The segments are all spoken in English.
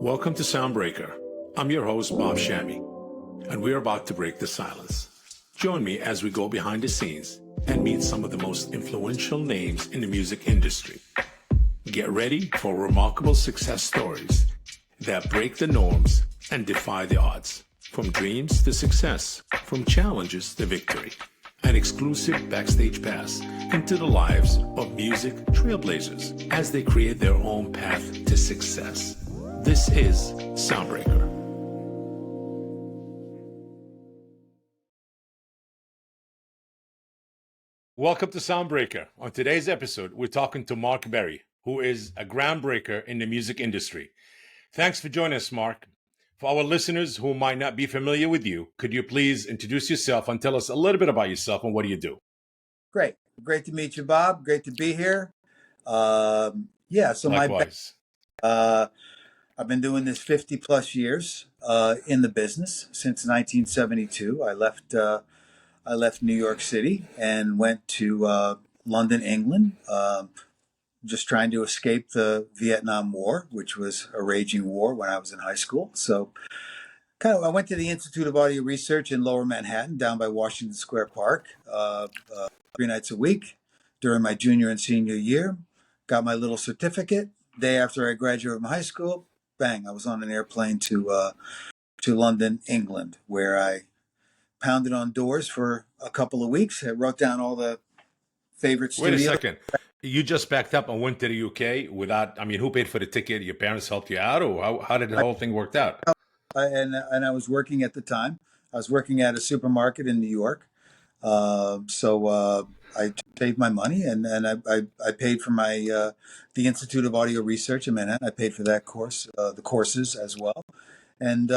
Welcome to Soundbreaker. I'm your host, Bob Shammy, and we're about to break the silence. Join me as we go behind the scenes and meet some of the most influential names in the music industry. Get ready for remarkable success stories that break the norms and defy the odds. From dreams to success, from challenges to victory. An exclusive backstage pass into the lives of music trailblazers as they create their own path to success. This is Soundbreaker. Welcome to Soundbreaker. On today's episode, we're talking to Mark Berry, who is a groundbreaker in the music industry. Thanks for joining us, Mark. For our listeners who might not be familiar with you, could you please introduce yourself and tell us a little bit about yourself and what do you do? Great to meet you, Bob. Great to be here. Likewise. I've been doing this 50 plus years in the business since 1972. I left New York City and went to London, England, just trying to escape the Vietnam War, which was a raging war when I was in high school. So I went to the Institute of Audio Research in Lower Manhattan, down by Washington Square Park, 3 nights a week during my junior and senior year. Got my little certificate. Day after I graduated from high school, bang, I was on an airplane to London, England, where I pounded on doors for a couple of weeks. I wrote down all the favorite studios. Wait a second. You just backed up and went to the UK who paid for the ticket? Your parents helped you out, or how did the whole thing work out? And I was working at the time. I was working at a supermarket in New York. So I saved my money and I paid for the Institute of Audio Research in Manhattan. I paid for that course, the courses as well. And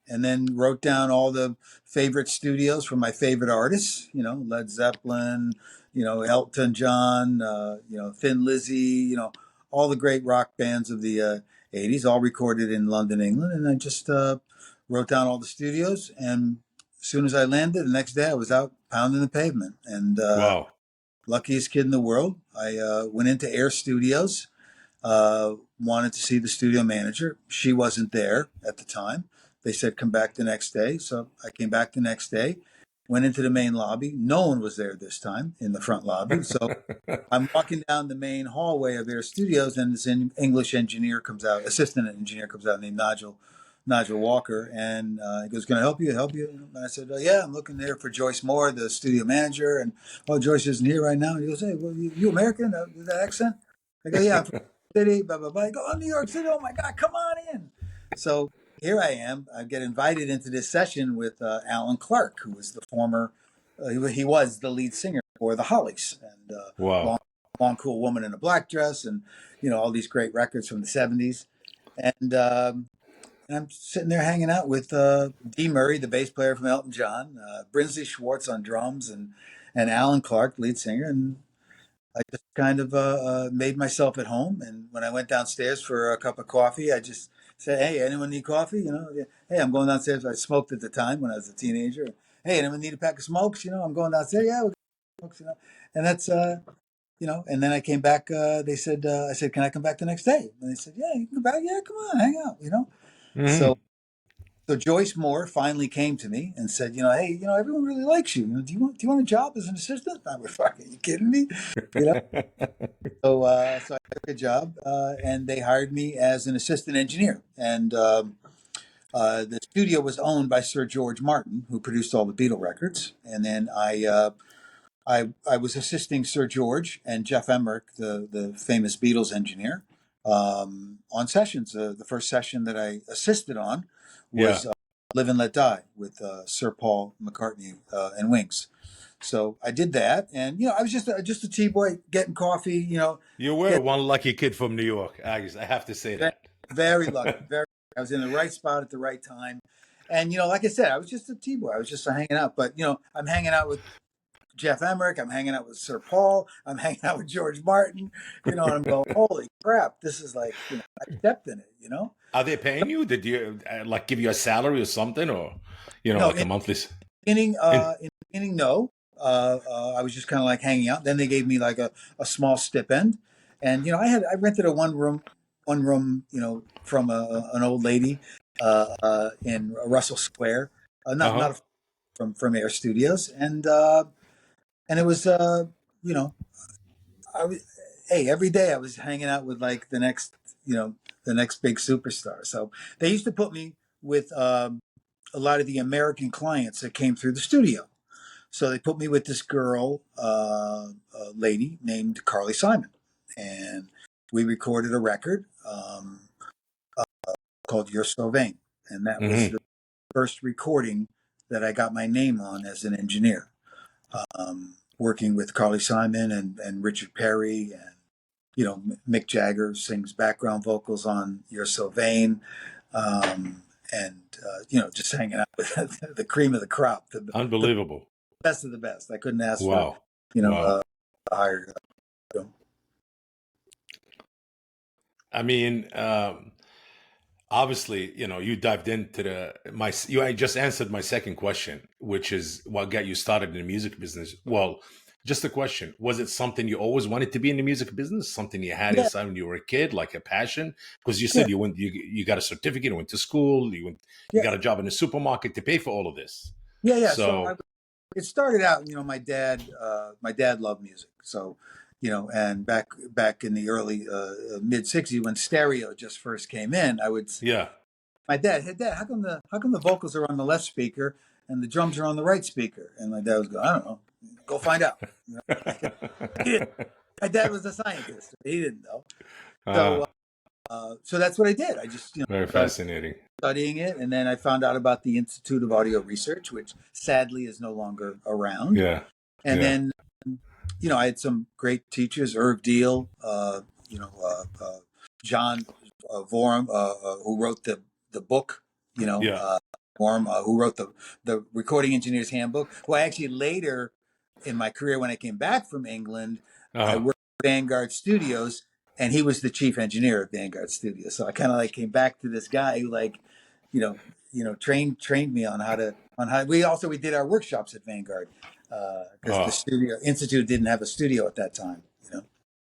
then wrote down all the favorite studios for my favorite artists, Led Zeppelin, Elton John, Thin Lizzy, all the great rock bands of the 80s, all recorded in London, England. And I just wrote down all the studios. And as soon as I landed, the next day I was out pounding the pavement. And Wow. Luckiest kid in the world. I went into Air Studios, wanted to see the studio manager. She wasn't there at the time. They said, come back the next day. So I came back the next day, went into the main lobby. No one was there this time in the front lobby. So I'm walking down the main hallway of Air Studios, and this English engineer comes out, assistant engineer comes out named Nigel Walker. And he goes, can I help you? And I said, yeah, I'm looking there for Joyce Moore, the studio manager. And, Joyce isn't here right now. And he goes, hey, well, you American with that accent? I go, yeah, I'm from the city, blah, blah, blah. I go, New York City. Oh my God, come on in. So here I am. I get invited into this session with Alan Clark, who was the former, he was the lead singer for the Hollies, and Wow. long cool woman in a black dress, and all these great records from the 70s. And I'm sitting there hanging out with Dee Murray, the bass player from Elton John, Brinsley Schwartz on drums, and Alan Clark, lead singer. And I just kind of made myself at home. And when I went downstairs for a cup of coffee, I just said, hey, anyone need coffee? Hey, I'm going downstairs. I smoked at the time when I was a teenager. Hey, anyone need a pack of smokes? I'm going downstairs. Yeah, we'll get smokes. And that's, and then I came back. They said, I said, can I come back the next day? And they said, yeah, you can come back. Yeah, come on, hang out, Mm-hmm. So Joyce Moore finally came to me and said, hey, everyone really likes you. Do you want a job as an assistant? I was like, are you kidding me? So I took a job, and they hired me as an assistant engineer. And the studio was owned by Sir George Martin, who produced all the Beatle records. And then I was assisting Sir George and Jeff Emmerich, the famous Beatles engineer, on sessions. The first session that I assisted on was Live and Let Die with Sir Paul McCartney and Wings. So I did that, and I was just a T-boy getting coffee. You were one lucky kid from New York. I have to say that. Very lucky. I was in the right spot at the right time, and like I said, I was just a T-boy. I was just hanging out. But I'm hanging out with Jeff Emmerich. I'm hanging out with Sir Paul. I'm hanging out with George Martin. And I'm going, holy crap! This is like, I stepped in it. Are they paying you? Did you give you a salary or something, or No, like a monthly? In the beginning, no. I was just kind of like hanging out. Then they gave me like a small stipend, and I rented a one room one room, from an old lady in Russell Square, Uh-huh. not from Air Studios, and it was you know I was, hey, every day I was hanging out with like the next big superstar. So they used to put me with a lot of the American clients that came through the studio. So they put me with this girl, a lady named Carly Simon, and we recorded a record called "You're So Vain," and that was Hmm. the first recording that I got my name on as an engineer, working with Carly Simon and Richard Perry, and Mick Jagger sings background vocals on "You're So Vain," and just hanging out with the cream of the crop, the Unbelievable. best of the best. I couldn't ask for Wow. you know Wow. uh, a higher. I mean, obviously, you dived into I just answered my second question, which is what got you started in the music business. Well, just a question. Was it something you always wanted to be in the music business? Something you had Yeah, inside when you were a kid, like a passion? Because you yeah, said you got a certificate, you went to school, you yeah, got a job in the supermarket to pay for all of this. yeah. So So, it started out, my dad loved music. So, and back in the early mid '60s when stereo just first came in, I would yeah. my dad, hey dad, how come the vocals are on the left speaker and the drums are on the right speaker? And my dad was going, I don't know, go find out. He didn't. My dad was a scientist. He didn't know. uh, So so that's what I did. I just very started fascinating. studying it, and then I found out about the Institute of Audio Research, which sadly is no longer around. Yeah. And Yeah. then I had some great teachers, Irv Deal, John Vorum, who wrote the book, Yeah. Vorum, who wrote the Recording Engineer's Handbook. Well, actually, later in my career, when I came back from England, I Uh, worked at Vanguard Studios, and he was the chief engineer at Vanguard Studios. So I kind of like came back to this guy who trained me on how we did our workshops at Vanguard because the oh, studio institute didn't have a studio at that time.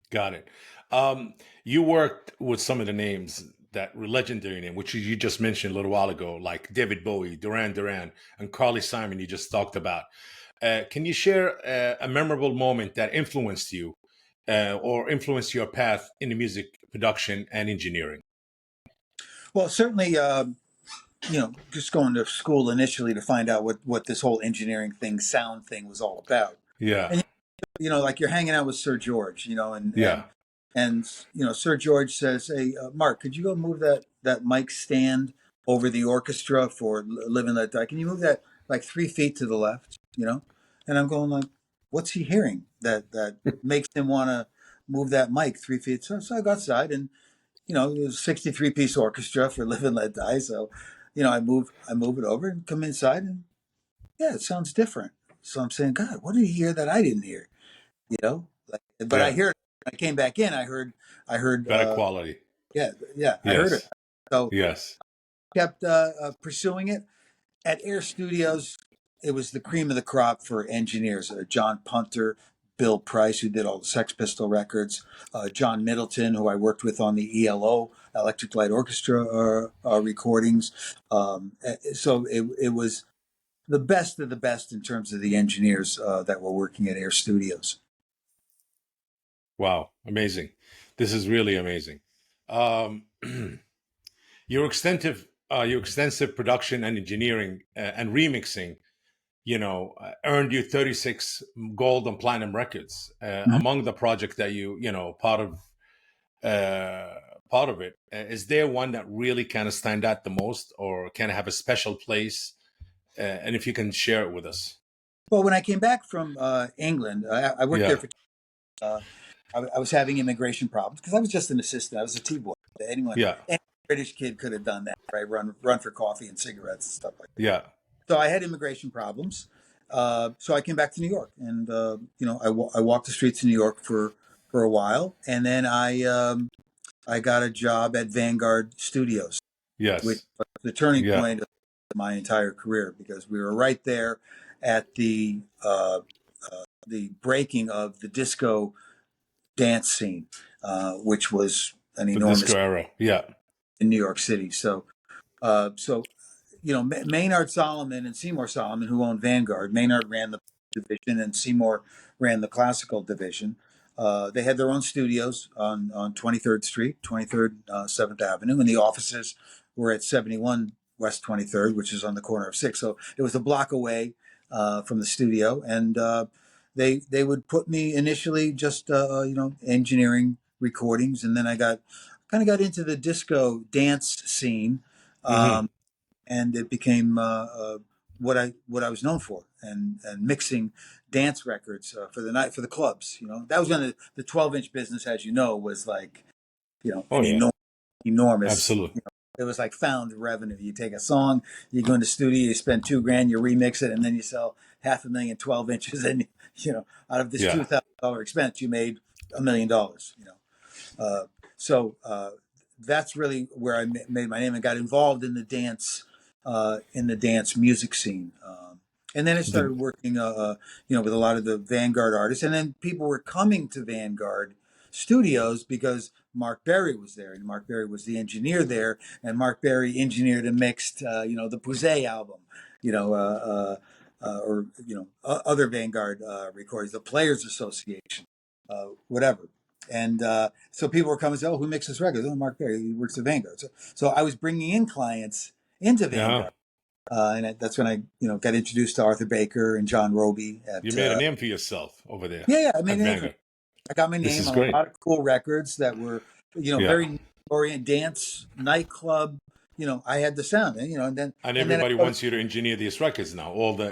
got it. Um, you worked with some of the names that were legendary name, which you just mentioned a little while ago, like David Bowie, Duran, and Carly Simon. You just talked about. Can you share a memorable moment that influenced you, or influenced your path in the music production and engineering? Well, certainly, just going to school initially to find out what this whole engineering thing, sound thing, was all about, Yeah. and like you're hanging out with Sir George, Yeah. and Sir George says, "Hey, Mark, could you go move that mic stand over the orchestra for Live and Let Die? Can you move that like 3 feet to the left?" And I'm going like, "What's he hearing that makes him want to move that mic 3 feet?" So I go outside, and it was a 63-piece orchestra for Live and Let Die. So I move it over and come inside, and yeah, it sounds different. So I'm saying, God, what did he hear that I didn't hear? But I Yeah. hear it. When I came back in, I heard, Better quality. yeah, I heard it. Yes. So Yes. kept pursuing it at Air Studios. It was the cream of the crop for engineers. John Punter, Bill Price, who did all the Sex Pistol records, John Middleton, who I worked with on the ELO Electric Light Orchestra recordings. So it was the best of the best in terms of the engineers that were working at Air Studios. Wow. Amazing. This is really amazing. Um, your extensive production and engineering and remixing, earned you 36 gold and platinum records. Mhm. Among the project that uh, part of it, is there one that really kind of stand out the most, or kind of have a special place? And if you can share it with us. Well, when I came back from England, I worked there Yeah. for. I was having immigration problems because I was just an assistant. I was a tea boy. Yeah. Any British kid could have done that, right? Run for coffee and cigarettes and stuff like that. Yeah. So I had immigration problems. So I came back to New York, and I walked the streets of New York for a while, and then I got a job at Vanguard Studios, which Yes. was the turning Yeah. point of my entire career because we were right there at the breaking of the disco dance scene, which was an The disco enormous era. Yeah. in New York City. So Maynard Solomon and Seymour Solomon, who owned Vanguard. Maynard ran the division, and Seymour ran the classical division. They had their own studios on 23rd Street, 23rd 7th Avenue, and the offices were at 71 West 23rd, which is on the corner of 6th. So it was a block away from the studio, and they would put me initially just engineering recordings, and then I got into the disco dance scene. Hmm. And it became what I was known for, and mixing dance records for the night for the clubs. That was when the 12-inch business, as you know, was like Oh an yeah. enormous. Absolutely. It was like found revenue. You take a song, you go in the studio, you spend $2,000, you remix it, and then you sell 500,000 12 inches, and out of this Yeah. $2,000 expense, you made $1 million. Uh, so that's really where I made my name and got involved in the dance music scene. And then I The, started working, with a lot of the Vanguard artists, and then people were coming to Vanguard Studios because Mark Berry was there, and Mark Berry was the engineer there, and Mark Berry engineered and mixed, the Pouze album, or other Vanguard recordings, the Players Association, whatever. And so people were coming and say, "Oh, who makes this record?" "Oh, Mark Berry. He works at Vanguard." So I was bringing in clients into yeah. Vanguard, and that's when I got introduced to Arthur Baker and John Roby You at. made a name for yourself over there Yeah, I at mean, Vanguard. I got my This name is on a great. lot of cool records that were, Yeah. very orient dance nightclub. I had the sound, And and then I everybody started, wants you to engineer these records now. All the,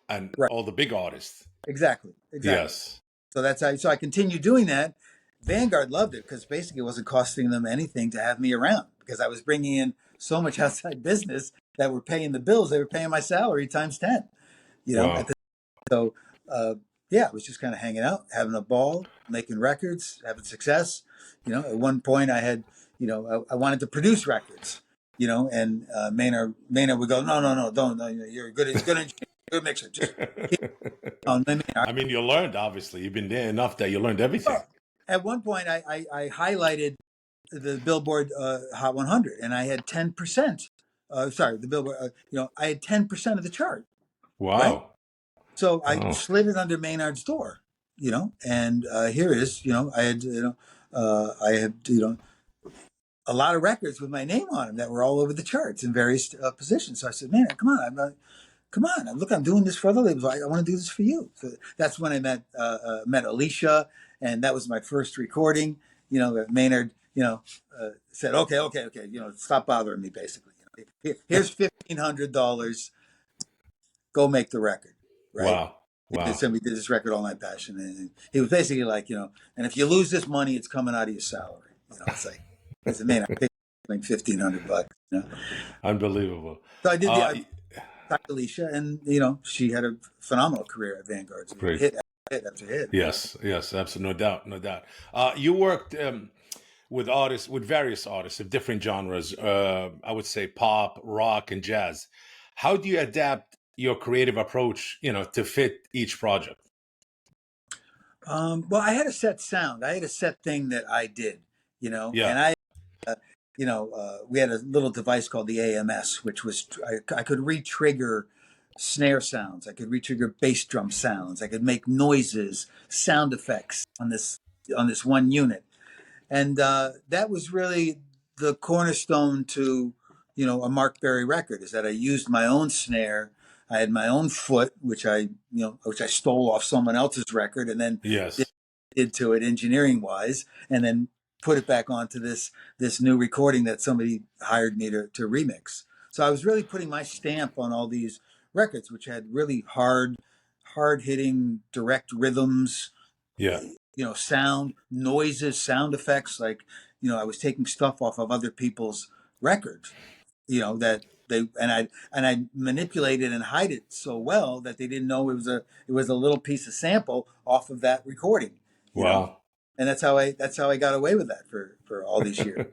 and right, all the big artists. exactly. Yes. So that's how. So I continued doing that. Vanguard loved it because basically it wasn't costing them anything to have me around because I was bringing in so much outside business that were paying the bills. They were paying my salary times 10. At Wow. the so yeah, I was just kind of hanging out, having a ball, making records, having success. At one point I had, I wanted to produce records. And Maynard would go, no, no, no, don't. No, you're a good engineer, good mixer. Just keep on. I mean, you learned, obviously. You've been there enough that you learned everything. At one point, I highlighted the Billboard Hot 100, and I had 10%. Sorry, the Billboard. I had 10% of the chart, right? Wow. So I Oh, slid it under Maynard's door, and here it is. I had a lot of records with my name on them that were all over the charts in various positions. So I said, "Man, come on, come on! Look, I'm doing this for other labels. I want to do this for you." So that's when I met Alicia, and that was my first recording. That Maynard, said, "Okay, okay, okay. Stop bothering me." Basically, here's $1,500. Go make the record, right? wow. Wow. We did this record, All Night Passion, and he was basically like, and if you lose this money, it's coming out of your salary. It's like, I said, man, I paid like $1,500. Unbelievable. So I did Uh, the Alicia, and she had a phenomenal career at Vanguard. So Great. hit after hit. Yes, yes, absolutely. No doubt, no doubt. You worked with various artists of different genres, I would say pop, rock, and jazz. How do you adapt your creative approach, to fit each project? Well, I had a set sound. I had a set thing that I did, Yeah. and I, we had a little device called the AMS, which was I could re-trigger snare sounds. I could re-trigger bass drum sounds. I could make noises, sound effects on this one unit, and that was really the cornerstone to a Mark Berry record. Is that I used my own snare. I had my own foot, which I stole off someone else's record, and then Yes. did to it engineering wise, and then put it back onto this new recording that somebody hired me to remix. So I was really putting my stamp on all these records, which had really hard hitting direct rhythms, Yeah. sound noises, sound effects. Like I was taking stuff off of other people's records, that I manipulated and hide it so well that they didn't know it was a little piece of sample off of that recording, you know, Wow. and that's how I got away with that for all these years.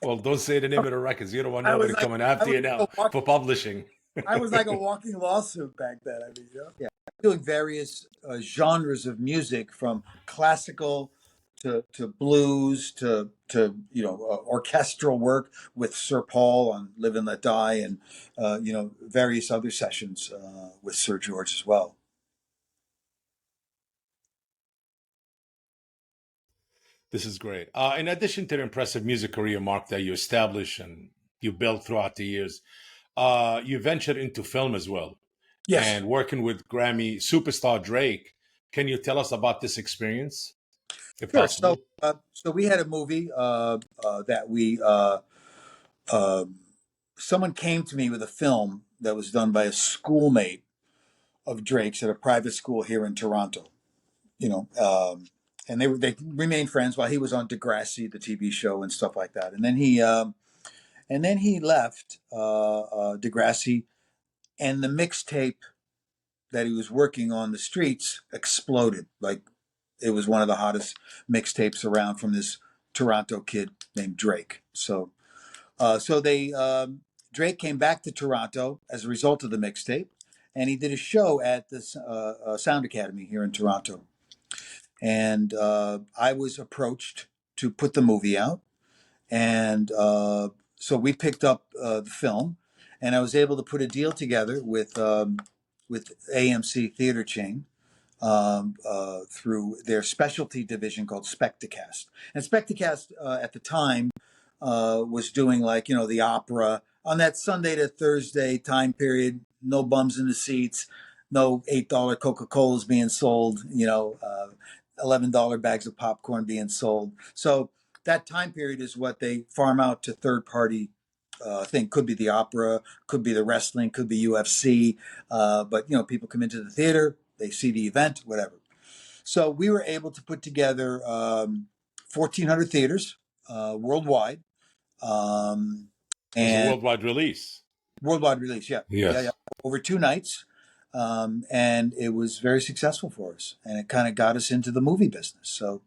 Well, don't say the name of the records. You don't want I was nobody like coming I after was you like now a walk, for publishing. I was like a walking lawsuit back then. I mean, yeah, doing various genres of music from classical to blues to orchestral work with Sir Paul on Live and Let Die, and various other sessions with Sir George as well. This is great. In addition to the impressive music career, Mark, that you established and you built throughout the years, you ventured into film as well, Yes, and working with Grammy superstar Drake. Can you tell us about this experience, if sure. So possible? so we had a movie that we someone came to me with a film that was done by a schoolmate of Drake's at a private school here in Toronto. You know, and they remained friends while he was on Degrassi, the TV show, and stuff like that. And then he left Degrassi, and the mixtape that he was working on the streets exploded. Like it was one of the hottest mixtapes around from this Toronto kid named Drake. So they Drake came back to Toronto as a result of the mixtape, and he did a show at the Sound Academy here in Toronto. And I was approached to put the movie out, and so we picked up the film, and I was able to put a deal together with AMC Theater Chain through their specialty division called Spectacast. And Spectacast at the time was doing like, the opera on that Sunday to Thursday time period, no bums in the seats, no $8 Coca-Colas being sold, $11 bags of popcorn being sold. So that time period is what they farm out to third party thing. Could be the opera, could be the wrestling, could be UFC. But people come into the theater, they see the event, whatever. So we were able to put together 1,400 theaters worldwide, It was a and worldwide release. worldwide release. Yeah, yeah, Yes. over 2 nights, and it was very successful for us, and it kind of got us into the movie business. So,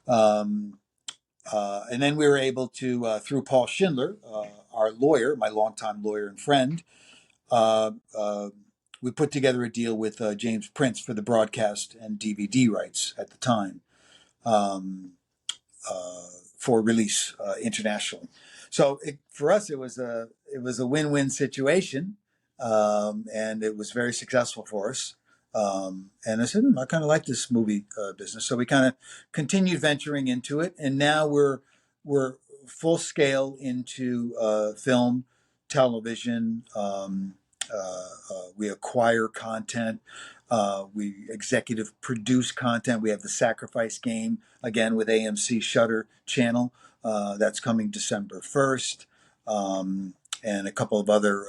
and then we were able to through Paul Schindler, our lawyer, my longtime lawyer and friend. Uh, uh, we put together a deal with James Prince for the broadcast and DVD rights at the time. Um, for release internationally. So for us, it was a win-win situation, and it was very successful for us. And I said, I kind of like this movie business, so we kind of continued venturing into it, and now we're full scale into film, television. We acquire content. We executive produce content. We have the Sacrifice Game again with AMC Shutter channel that's coming December 1st, and a couple of other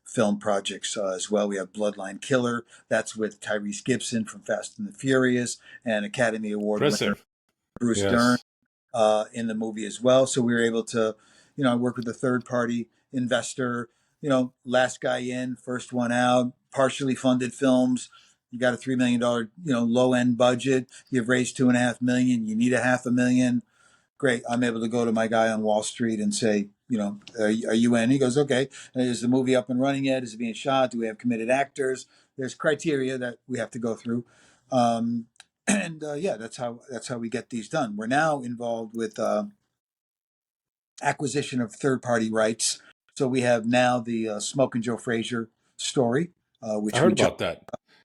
film projects as well. We have Bloodline Killer. That's with Tyrese Gibson from Fast and the Furious, and Academy Award winner Impressive. Bruce Dern Yes. in the movie as well. So we were able to, work with a third party investor, last guy in, first one out, partially funded films. You got a $3 million, low end budget. You've raised 2.5 million. You need a 500,000. Great. I'm able to go to my guy on Wall Street and say, are you in? He goes, okay. Is the movie up and running yet? Is it being shot? Do we have committed actors? There's criteria that we have to go through. And yeah, that's how we get these done. We're now involved with acquisition of third party rights. So we have now the Smoke and Joe Frazier story, I which heard we just about that.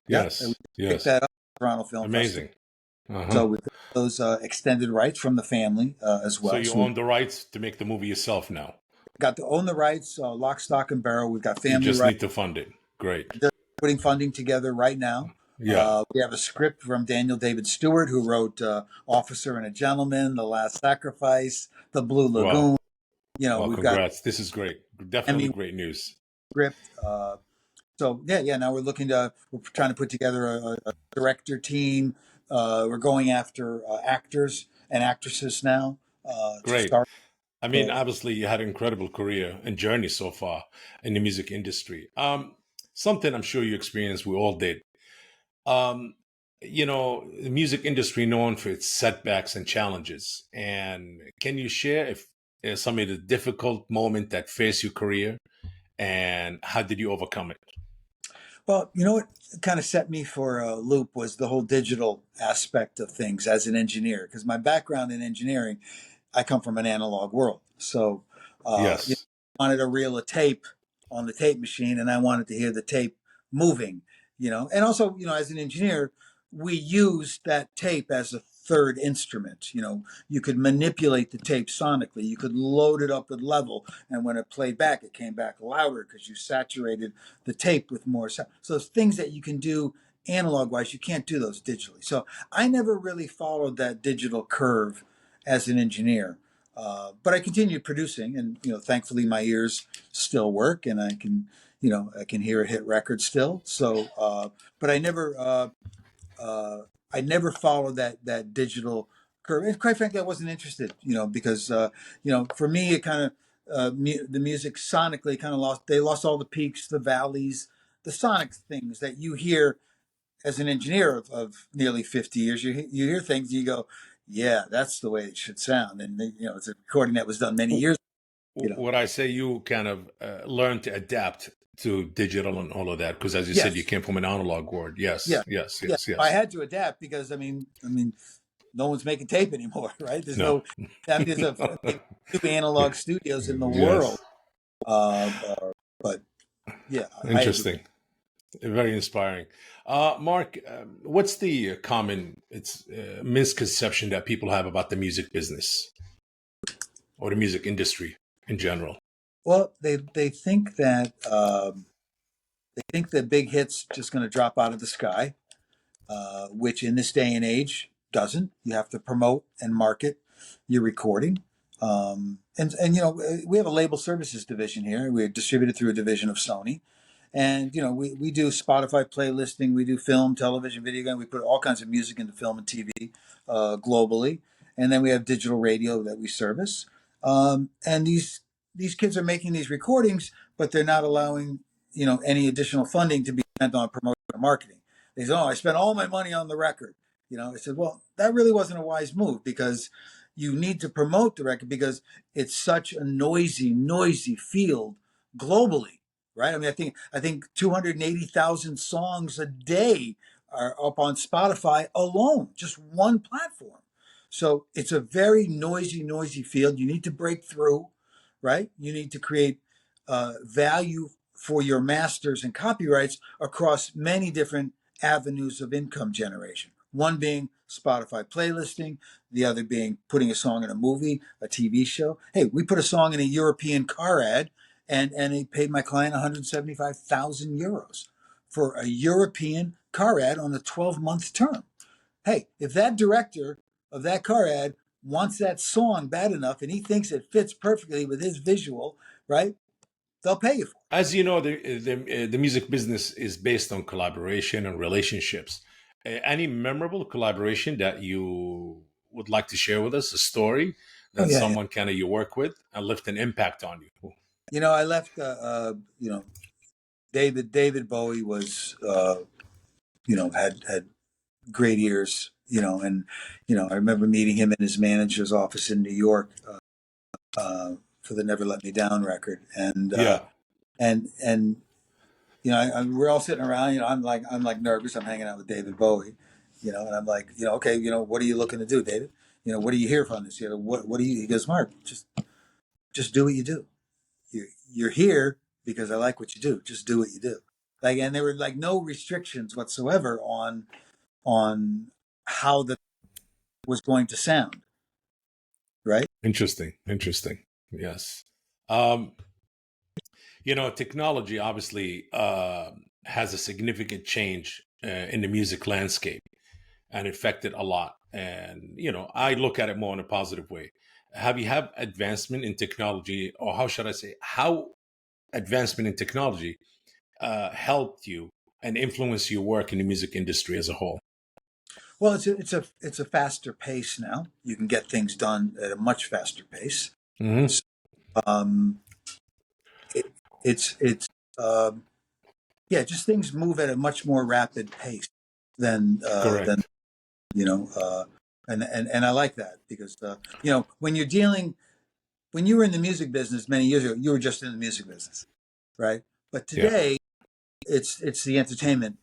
we Yes. picked Yes. that up at Toronto Film Festival. Amazing. Uh-huh. So with those extended rights from the family as So well. you So we've own the rights to make the movie yourself now. got to own the rights, lock, stock, and barrel. We've got You family just rights. need to fund it. Great. They're putting funding together right now. Yeah. We have a script from Daniel David Stewart, who wrote Officer and a Gentleman, The Last Sacrifice, The Blue Wow. Lagoon. Well, We've got congrats. This is great. Definitely Emmy great news. script. So yeah. Now we're trying to put together a director team. We're going after actors and actresses now to Great. start. I mean, So obviously, you had an incredible career and journey so far in the music industry. Something I'm sure you experienced, we all did. Um, the music industry known for its setbacks and challenges. And can you share if some of the difficult moment that faced your career and how did you overcome it? Well, you know what kind of set me for a loop was the whole digital aspect of things as an engineer, because my background in engineering, I come from an analog world. So, you Yes. know, I wanted to reel a tape on the tape machine, and I wanted to hear the tape moving. And also, as an engineer, we used that tape as a third instrument. You could manipulate the tape sonically. You could load it up with level, and when it played back, it came back louder because you saturated the tape with more sound. So there's things that you can do analog wise, you can't do those digitally. So I never really followed that digital curve as an engineer. But I continued producing, and thankfully my ears still work, and I can hear a hit record still. So, but I never followed that digital curve, and quite frankly, I wasn't interested. Because for me, it kind of the music sonically kind of lost. They lost all the peaks, the valleys, the sonic things that you hear as an engineer of nearly 50 years. You hear things, you go, yeah, that's the way it should sound. And it's a recording that was done many years. What I say, you kind of learn to adapt to digital and all of that, because as you said, you Yes, came from an analog world. Yes, yeah, yes, yeah. yes, I yes. had to adapt because I mean, no one's making tape anymore, right? There's No. no. I mean, there's maybe two analog studios in the world. Yes. Uh, but yeah, I had to. Interesting. Very inspiring. Mark, what's the common misconception that people have about the music business or the music industry in general? Well, they think that big hits just going to drop out of the sky, which in this day and age doesn't. You have to promote and market your recording. And we have a label services division here. We're distributed through a division of Sony. And we do Spotify playlisting, we do film, television, video game. We put all kinds of music into film and TV globally, and then we have digital radio that we service. And these kids are making these recordings, but they're not allowing any additional funding to be spent on promotion or marketing. They say, "Oh, I spent all my money on the record." I said, "Well, that really wasn't a wise move because you need to promote the record because it's such a noisy field globally." Right? I mean, I think 280,000 songs a day are up on Spotify alone, just one platform. So it's a very noisy field. You need to break through, right? You need to create value for your masters and copyrights across many different avenues of income generation. One being Spotify playlisting, the other being putting a song in a movie, a TV show. Hey, we put a song in a European car ad, and he paid my client 175,000 euros for a European car ad on a 12-month term. Hey, if that director of that car ad wants that song bad enough and he thinks it fits perfectly with his visual, right? They'll pay you for it. As you know, the music business is based on collaboration and relationships. Any memorable collaboration that you would like to share with us? A story Oh that yeah, yeah. someone kind of you work with and left an impact on you? I left. David Bowie was had great ears. And I remember meeting him in his manager's office in New York for the Never Let Me Down record, and Yeah, and we're all sitting around. I'm like nervous. I'm hanging out with David Bowie, and I'm like, okay, what are you looking to do, David? What do you hear from this? What do you? He goes, Mark, just do what you do. You're here because I like what you do. Just do what you do. And there were like no restrictions whatsoever on how the was going to sound, right? interesting. Yes. Um, technology obviously has a significant change in the music landscape and affected a lot. And I look at it more in a positive way. Have you had advancement in technology, or how should I say, how advancement in technology helped you and influenced your work in the music industry as a whole? Well, it's a faster pace now. You can get things done at a much faster pace. Hmm. So, um, it, it's yeah, just things move at a much more rapid pace than Correct. you know, uh, and I like that because when you were in the music business many years ago, you were just in the music business, right? But Yeah. today it's the entertainment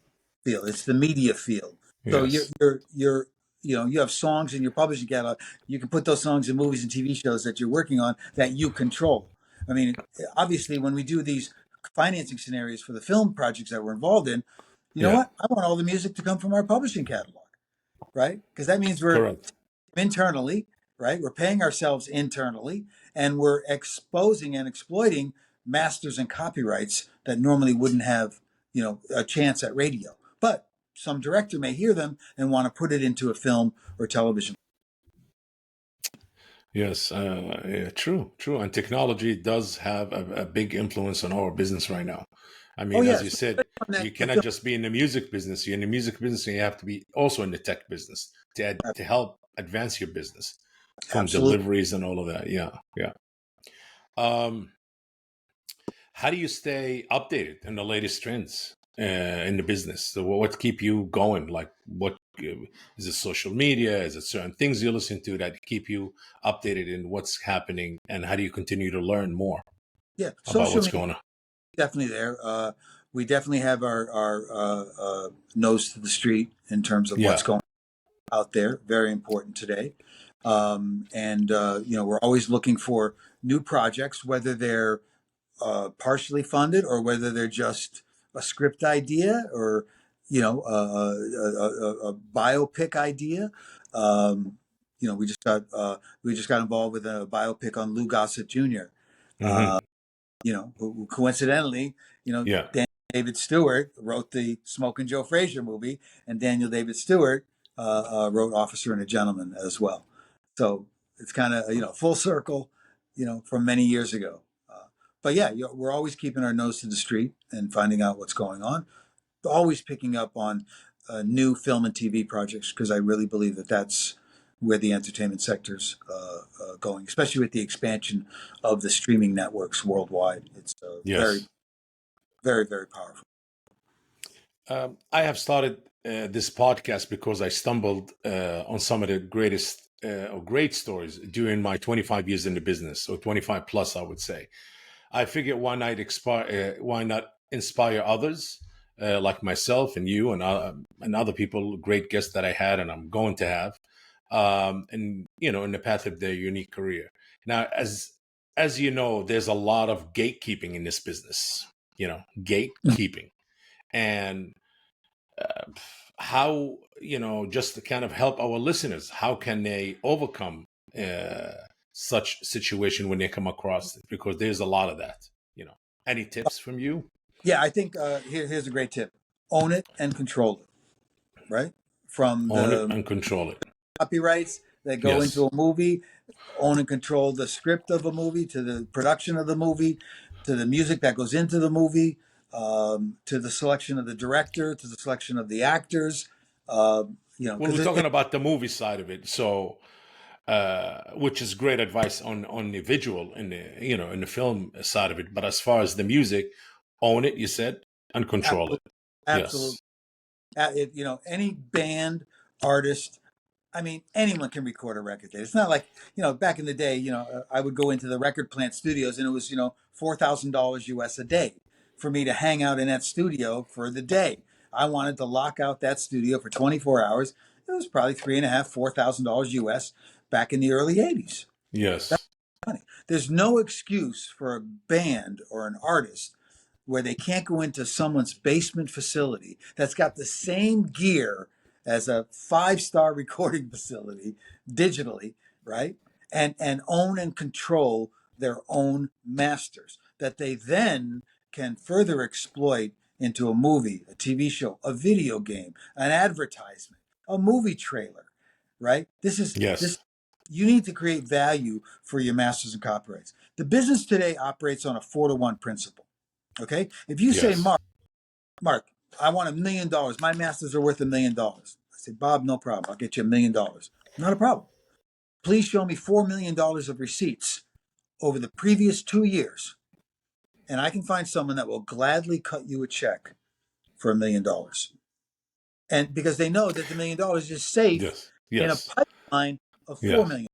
field. It's the media field. So Yes. you're you have songs in your publishing catalog. You can put those songs in movies and TV shows that you're working on that you control. I mean, obviously, when we do these financing scenarios for the film projects that we're involved in, you know Yeah. what? I want all the music to come from our publishing catalog, right? Because that means we're Correct. internally, right? We're paying ourselves internally, and we're exposing and exploiting masters and copyrights that normally wouldn't have, a chance at radio. But some director may hear them and want to put it into a film or television. Yes. Yeah, true. True. And technology does have a big influence on our business right now. I Oh mean, as you yes, said, on you that the cannot film. just be in the music business. You're in the music business, and you have to be also in the tech business to help advance your business from Absolutely. deliveries and all of that. Yeah. Yeah. Um, how do you stay updated in the latest trends in the business? So what keep you going? Like, what is it? Social media? Is it certain things you listen to that keep you updated in what's happening? And how do you continue to learn more Yeah, about social what's media going on? definitely there. We definitely have our nose to the street in terms of what's Yeah. going out there. Very important today. And we're always looking for new projects, whether they're partially funded or whether they're just a script idea or a biopic idea. We just got involved with a biopic on Lou Gossett Jr. Hmm. Who coincidentally, Yeah. Daniel David Stewart wrote the Smoke and Joe Frazier movie, and Daniel David Stewart wrote Officer and a Gentleman as well. So it's kind of full circle, from many years ago. But yeah, we're always keeping our nose to the street and finding out what's going on. Always picking up on new film and TV projects because I really believe that that's where the entertainment sector's going, especially with the expansion of the streaming networks worldwide. It's very, Yes. very, very powerful. I have started this podcast because I stumbled on some of the greatest or great stories during my 25 years in the business, or 25 plus, I would say. I figured why not inspire others like myself and you and other people, great guests that I had and I'm going to have, and in the path of their unique career. Now, as you know, there's a lot of gatekeeping in this business. Gatekeeping, and how just to kind of help our listeners, how can they overcome such situation when they come across it, because there's a lot of that. Any tips from you? Yeah, I think here's a great tip: own it and control it. Right from Own it the and control it. copyrights that go into Yes. a movie, own and control the script of a movie, to the production of the movie, to the music that goes into the movie, to the selection of the director, to the selection of the actors. Well, we're Because talking about the movie side of it, so which is great advice on the visual and in the film side of it. But as far as the music, own it, you said, and control absolutely, it. absolutely, Yes. any band, artist. I mean, anyone can record a record there. It's not like, back in the day, I would go into the record plant studios and it was, $4,000 US a day for me to hang out in that studio for the day. I wanted to lock out that studio for 24 hours. It was probably three and a half, $4,000 US back in the early 80s. Yes. There's no excuse for a band or an artist where they can't go into someone's basement facility that's got the same gear as a five-star recording facility digitally, right? And own and control their own masters that they then can further exploit into a movie, a TV show, a video game, an advertisement, a movie trailer, right? This Yes. you need to create value for your masters and copyrights. The business today operates on a 4-to-1 principle. Okay. If you say, Yes. Mark, I want $1 million. My masters are worth $1 million. I say, Bob, no problem. I'll get you $1 million. Not a problem. Please show me $4 million of receipts over the previous 2 years. And I can find someone that will gladly cut you a check for $1 million. And because they know that the $1 million is safe Yes. in a Yes. pipeline of 4 million.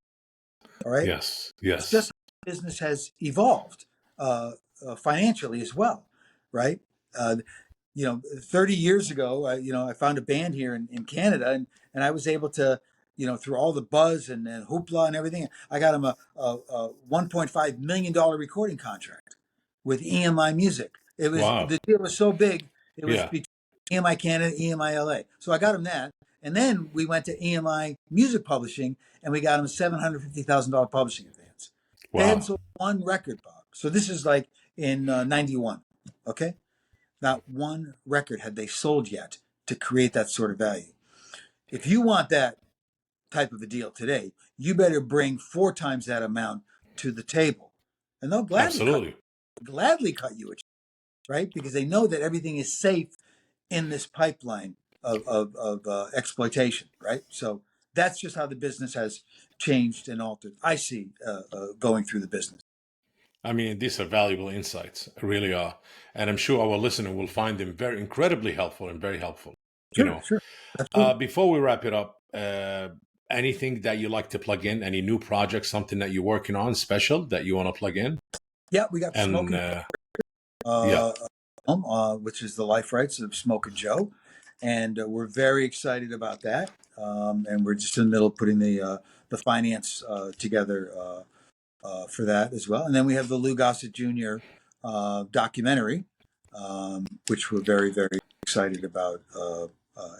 Yes. All right. Yes. It's just Yes. how business has evolved financially as well. Right. 30 years ago, I found a band here in Canada, and I was able to, through all the buzz and hoopla and everything, I got him a $1.5 million recording contract with EMI Music. Wow. The deal was so big, it was Yeah. between EMI Canada, EMI LA. So I got him that. And then we went to EMI Music Publishing, and we got him a $750,000 publishing advance. They hadn't Wow. sold one record, Bob. So this is like in 91. Okay. Not one record had they sold yet to create that sort of value. If you want that type of a deal today, you better bring 4 times that amount to the table. And they'll Absolutely. gladly cut you a check, right? Because they know that everything is safe in this pipeline of exploitation, right? So that's just how the business has changed and altered. I see going through the business. I mean, these are valuable insights, really are. And I'm sure our listener will find them very incredibly helpful and very helpful. Sure. Absolutely. Before we wrap it up, anything that you like to plug in, any new projects, something that you're working on special that you want to plug in? Yeah, we got And Smoking yeah, which is the life rights of Smoke and Joe, and we're very excited about that. And we're just in the middle of putting the finance together for that as well. And then we have the Lou Gossett Jr. Documentary, which we're very, very excited about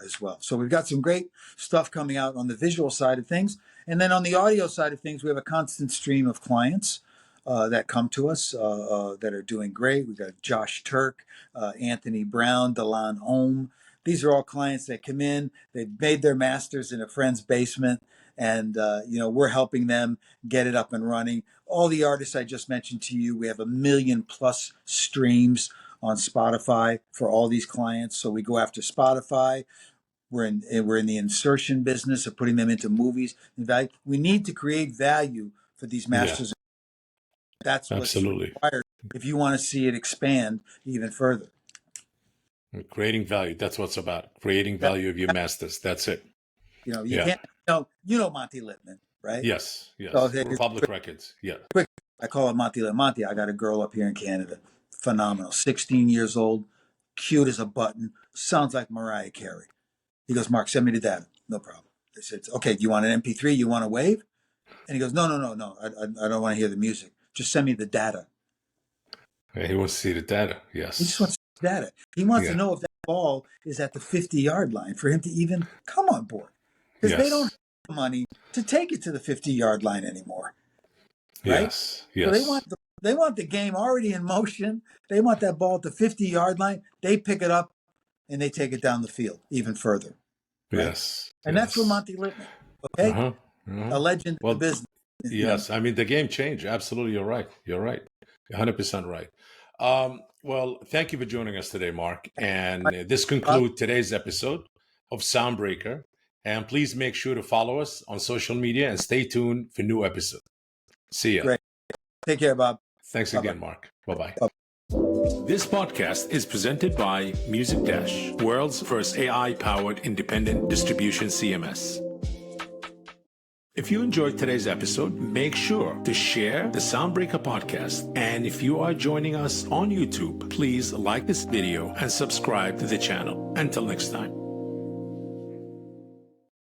as well. So we've got some great stuff coming out on the visual side of things. And then on the audio side of things, we have a constant stream of clients that come to us that are doing great. We've got Josh Turk, Anthony Brown, Delan Ohm. These are all clients that come in. They've made their masters in a friend's basement, and we're helping them get it up and running. All the artists I just mentioned to you, we have 1 million+ streams on Spotify for all these clients. So we go after Spotify. We're in the insertion business of putting them into movies. In fact, we need to create value for these yeah, masters. That's what's absolutely. required if you want to see it expand even further. Creating value. That's what's about. Creating value of your masters. That's it. You Yeah. can't. Monty Littman, right? Yes. So Republic Records. Yeah. quick, I call it Monty Littman. Monty, I got a girl up here in Canada, phenomenal, 16 years old, cute as a button, sounds like Mariah Carey. He goes, Mark, send me the data. No problem. I said, okay, do you want an MP3? You want a wave? And he goes, no. I don't want to hear the music. Just send me the data. Yeah, he wants to see the data. He just Yes. wants the data. He wants to Yeah. know if that ball is at the 50-yard line for him to even come on board. Because they don't Yes. have the money to take it to the 50-yard line anymore. Right? Yes. So Yes. they want the game already in motion. They want that ball at the 50-yard line. They pick it up and they take it down the field even further. Right? Yes. And that's where Monty Littman, okay? Uh-huh. Uh-huh. A legend in Well, the business. yes. I mean, the game changed. Absolutely. You're right. You're right. 100% right. Well, thank you for joining us today, Mark. And this concludes today's episode of Soundbreaker. And please make sure to follow us on social media and stay tuned for new episodes. See ya. Great. Take care, Bob. Thanks Bye-bye. again, Mark. Bye-bye. This podcast is presented by Music Dash, world's first AI-powered independent distribution CMS. If you enjoyed today's episode, make sure to share the Soundbreaker Podcast. And if you are joining us on YouTube, please like this video and subscribe to the channel. Until next time.